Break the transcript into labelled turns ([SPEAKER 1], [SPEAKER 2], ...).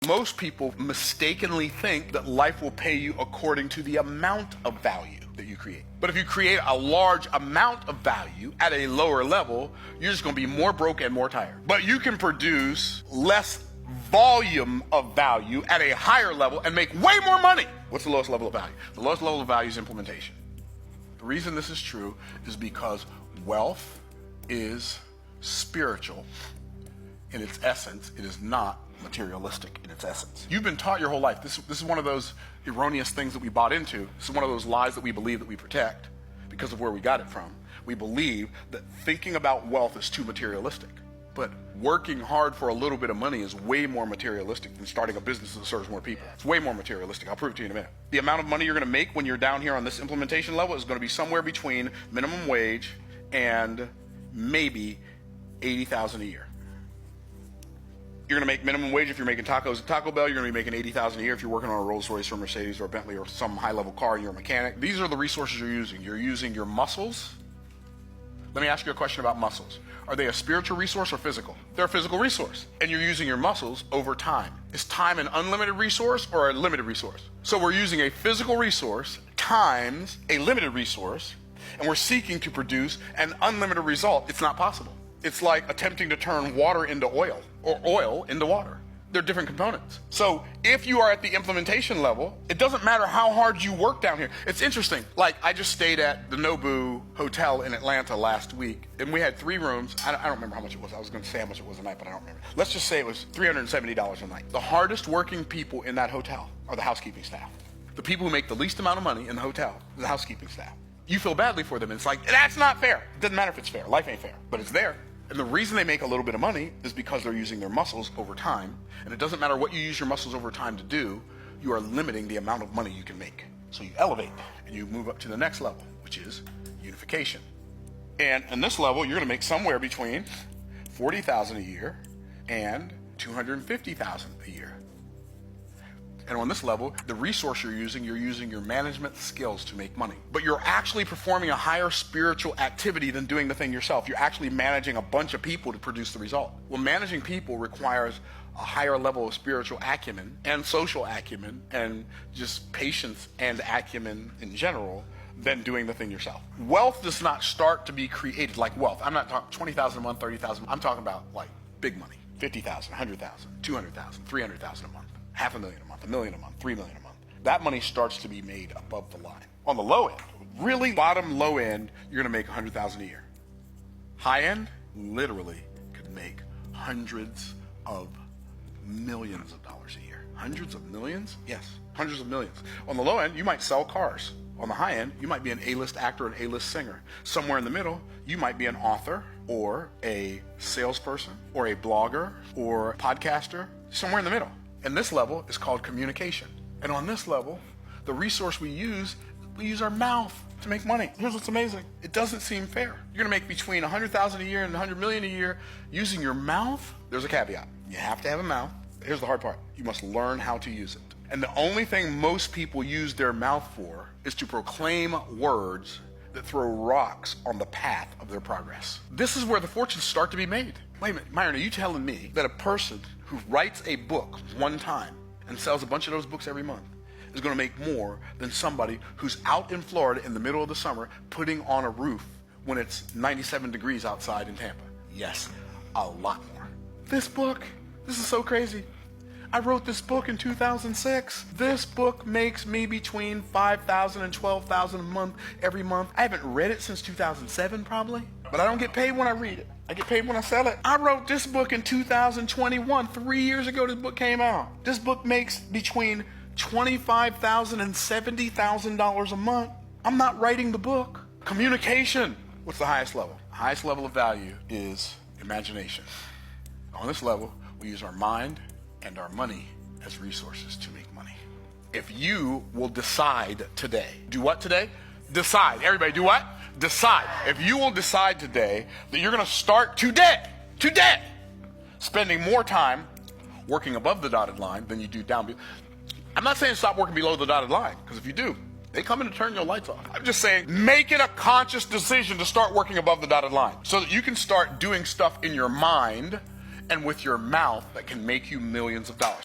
[SPEAKER 1] Most people mistakenly think that life will pay you according to the amount of value that you create. But if you create a large amount of value at a lower level, you're just going to be more broke and more tired. But you can produce less volume of value at a higher level and make way more money. What's the lowest level of value? The lowest level of value is implementation. The reason this is true is because wealth is spiritual in its essence. It is not materialistic in its essence. You've been taught your whole life. This is one of those erroneous things that we bought into. This is one of those lies that we believe that we protect because of where we got it from. We believe that thinking about wealth is too materialistic. But working hard for a little bit of money is way more materialistic than starting a business that serves more people. It's way more materialistic. I'll prove it to you in a minute. The amount of money you're going to make when you're down here on this implementation level is going to be somewhere between minimum wage and maybe $80,000 a year. You're going to make minimum wage if you're making tacos at Taco Bell. You're going to be making $80,000 a year if you're working on a Rolls Royce or Mercedes or a Bentley or some high-level car and you're a mechanic. These are the resources you're using. You're using your muscles. Let me ask you a question about muscles. Are they a spiritual resource or physical? They're a physical resource. And you're using your muscles over time. Is time an unlimited resource or a limited resource? So we're using a physical resource times a limited resource, and we're seeking to produce an unlimited result. It's not possible. It's like attempting to turn water into oil or oil into water. They're different components. So if you are at the implementation level, it doesn't matter how hard you work down here. It's interesting. Like, I just stayed at the Nobu Hotel in Atlanta last week, and we had 3 rooms. I don't remember how much it was. I was going to say how much it was a night, but I don't remember. Let's just say it was $370 a night. The hardest working people in that hotel are the housekeeping staff. The people who make the least amount of money in the hotel is the housekeeping staff. You feel badly for them. It's like, that's not fair. It doesn't matter if it's fair. Life ain't fair, but it's there. And the reason they make a little bit of money is because they're using their muscles over time. And it doesn't matter what you use your muscles over time to do, you are limiting the amount of money you can make. So you elevate and you move up to the next level, which is unification. And in this level, you're going to make somewhere between $40,000 a year and $250,000 a year. And on this level, the resource you're using your management skills to make money. But you're actually performing a higher spiritual activity than doing the thing yourself. You're actually managing a bunch of people to produce the result. Well, managing people requires a higher level of spiritual acumen and social acumen and just patience and acumen in general than doing the thing yourself. Wealth does not start to be created like wealth. I'm not talking 20,000 a month, 30,000. I'm talking about like big money, 50,000, 100,000, 200,000, 300,000 a month. $500,000 a month, $1 million a month, $3 million a month. That money starts to be made above the line. On the low end, really bottom low end, you're going to make $100,000 a year. High end, literally could make hundreds of millions of dollars a year. Hundreds of millions? Yes, hundreds of millions. On the low end, you might sell cars. On the high end, you might be an A-list actor, an A-list singer. Somewhere in the middle, you might be an author or a salesperson or a blogger or a podcaster. Somewhere in the middle. And this level is called communication. And on this level, the resource we use our mouth to make money. Here's what's amazing. It doesn't seem fair. You're gonna make between $100,000 a year and $100 million a year using your mouth. There's a caveat. You have to have a mouth. Here's the hard part. You must learn how to use it. And the only thing most people use their mouth for is to proclaim words that throw rocks on the path of their progress. This is where the fortunes start to be made. Wait a minute, Myron, are you telling me that a person who writes a book one time and sells a bunch of those books every month is going to make more than somebody who's out in Florida in the middle of the summer putting on a roof when it's 97 degrees outside in Tampa? Yes, a lot more. This is so crazy. I wrote this book in 2006. This book makes me between $5,000 and $12,000 a month every month. I haven't read it since 2007 probably, but I don't get paid when I read it. I get paid when I sell it. I wrote this book in 2021. 3 years ago, this book came out. This book makes between $25,000 and $70,000 a month. I'm not writing the book. Communication. What's the highest level? The highest level of value is imagination. On this level, we use our mind and our money as resources to make money. If you will decide today, do what today? Decide. Everybody do what? Decide. If you will decide today that you're going to start today, spending more time working above the dotted line than you do down below. I'm not saying stop working below the dotted line, because if you do, they come in to turn your lights off. I'm just saying make it a conscious decision to start working above the dotted line so that you can start doing stuff in your mind and with your mouth that can make you millions of dollars.